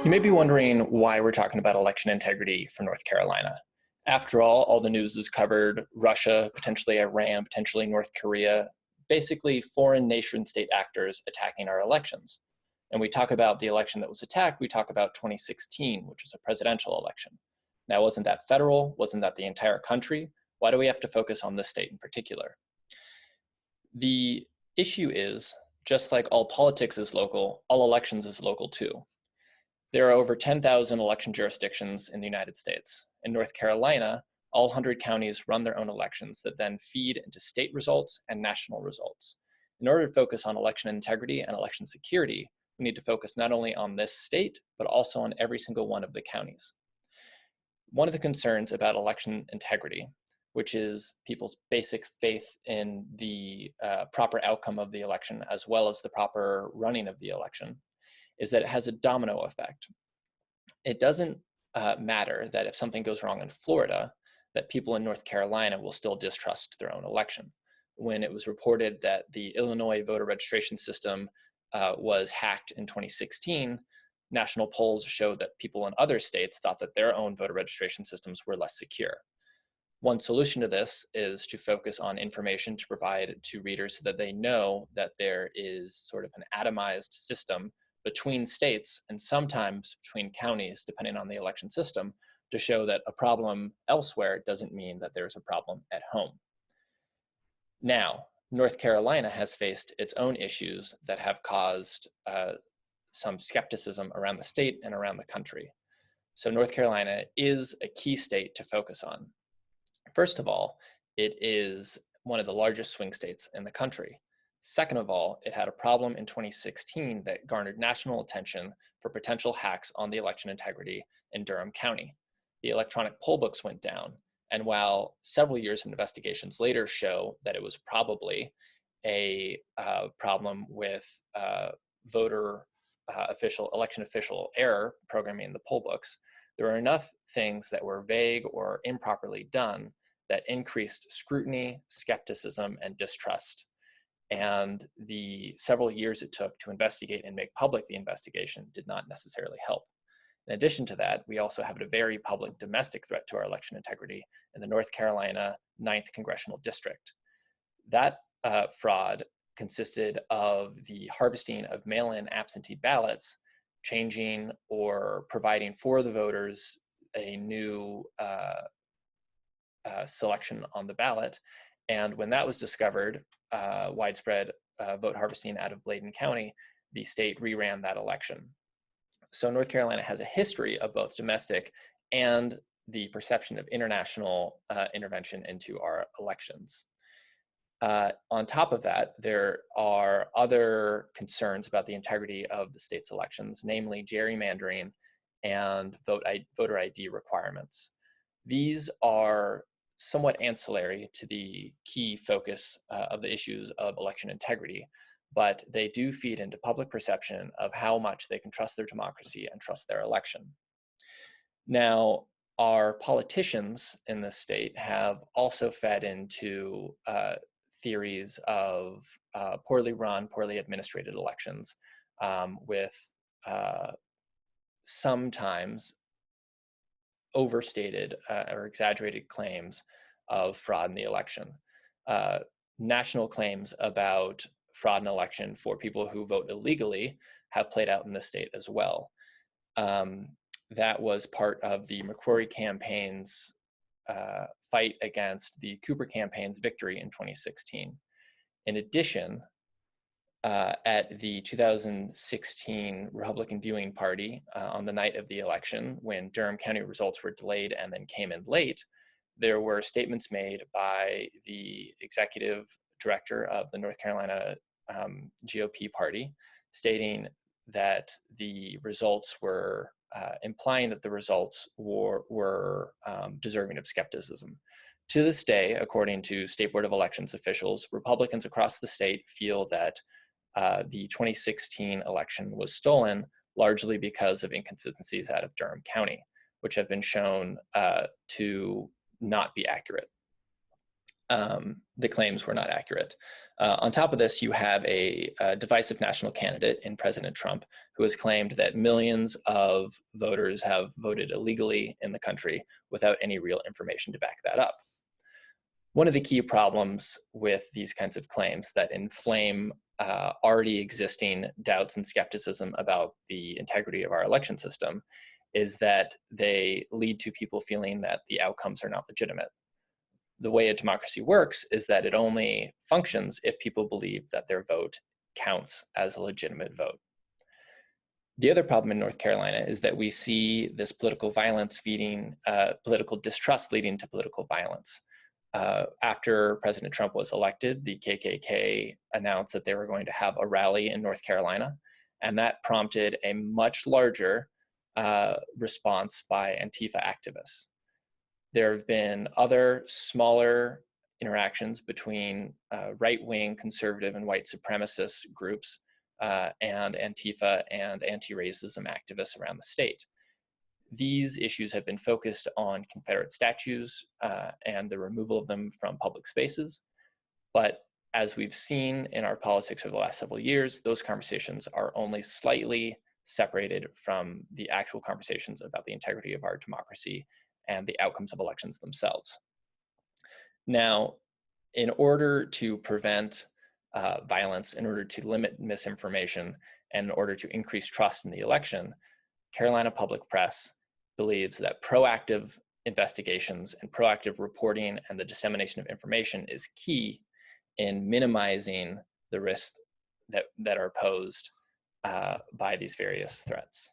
You may be wondering why we're talking about election integrity for North Carolina. After all the news has covered Russia, potentially Iran, potentially North Korea, basically foreign nation state actors attacking our elections. And we talk about the election that was attacked, we talk about 2016, which was a presidential election. Now, wasn't that federal? Wasn't that the entire country? Why do we have to focus on this state in particular? The issue is, just like all politics is local, all elections is local too. There are over 10,000 election jurisdictions in the United States. In North Carolina, all 100 counties run their own elections that then feed into state results and national results. In order to focus on election integrity and election security, we need to focus not only on this state, but also on every single one of the counties. One of the concerns about election integrity, which is people's basic faith in the proper outcome of the election, as well as the proper running of the election, is that it has a domino effect. It doesn't matter that if something goes wrong in Florida, that people in North Carolina will still distrust their own election. When it was reported that the Illinois voter registration system was hacked in 2016, national polls showed that people in other states thought that their own voter registration systems were less secure. One solution to this is to focus on information to provide to readers so that they know that there is sort of an atomized system between states and sometimes between counties, depending on the election system, to show that a problem elsewhere doesn't mean that there's a problem at home. Now, North Carolina has faced its own issues that have caused some skepticism around the state and around the country. So North Carolina is a key state to focus on. First of all, it is one of the largest swing states in the country. Second of all, it had a problem in 2016 that garnered national attention for potential hacks on the election integrity in Durham County. The electronic poll books went down, and while several years of investigations later show that it was probably a problem with election official error programming the poll books, there were enough things that were vague or improperly done that increased scrutiny, skepticism, and distrust. And the several years it took to investigate and make public the investigation did not necessarily help. In addition to that, we also have a very public domestic threat to our election integrity in the North Carolina 9th Congressional District. That fraud consisted of the harvesting of mail-in absentee ballots, changing or providing for the voters a new selection on the ballot. And when that was discovered, widespread vote harvesting out of Bladen County, the state reran that election. So North Carolina has a history of both domestic and the perception of international intervention into our elections. On top of that, there are other concerns about the integrity of the state's elections, namely gerrymandering and voter ID requirements. These are somewhat ancillary to the key focus of the issues of election integrity, but they do feed into public perception of how much they can trust their democracy and trust their election. Now, our politicians in this state have also fed into theories of poorly run, poorly administrated elections with sometimes overstated or exaggerated claims of fraud in the election. National claims about fraud in election for people who vote illegally have played out in the state as well. That was part of the McCrory campaign's fight against the Cooper campaign's victory in 2016. In addition, at the 2016 Republican viewing party on the night of the election, when Durham County results were delayed and then came in late, there were statements made by the executive director of the North Carolina GOP party stating that the results were implying that the results were deserving of skepticism. To this day, according to State Board of Elections officials, Republicans across the state feel that the 2016 election was stolen largely because of inconsistencies out of Durham County, which have been shown to not be accurate. the claims were not accurate. On top of this, you have a divisive national candidate in President Trump who has claimed that millions of voters have voted illegally in the country without any real information to back that up. One of the key problems with these kinds of claims that inflame already existing doubts and skepticism about the integrity of our election system is that they lead to people feeling that the outcomes are not legitimate. The way a democracy works is that it only functions if people believe that their vote counts as a legitimate vote. The other problem in North Carolina is that we see this political violence feeding political distrust leading to political violence. After President Trump was elected, the KKK announced that they were going to have a rally in North Carolina, and that prompted a much larger response by Antifa activists. There have been other smaller interactions between right-wing conservative and white supremacist groups and Antifa and anti-racism activists around the state. These issues have been focused on Confederate statues and the removal of them from public spaces. But as we've seen in our politics over the last several years, those conversations are only slightly separated from the actual conversations about the integrity of our democracy and the outcomes of elections themselves. Now, in order to prevent violence, in order to limit misinformation, and in order to increase trust in the election, Carolina Public Press believes that proactive investigations and proactive reporting and the dissemination of information is key in minimizing the risks that are posed by these various threats.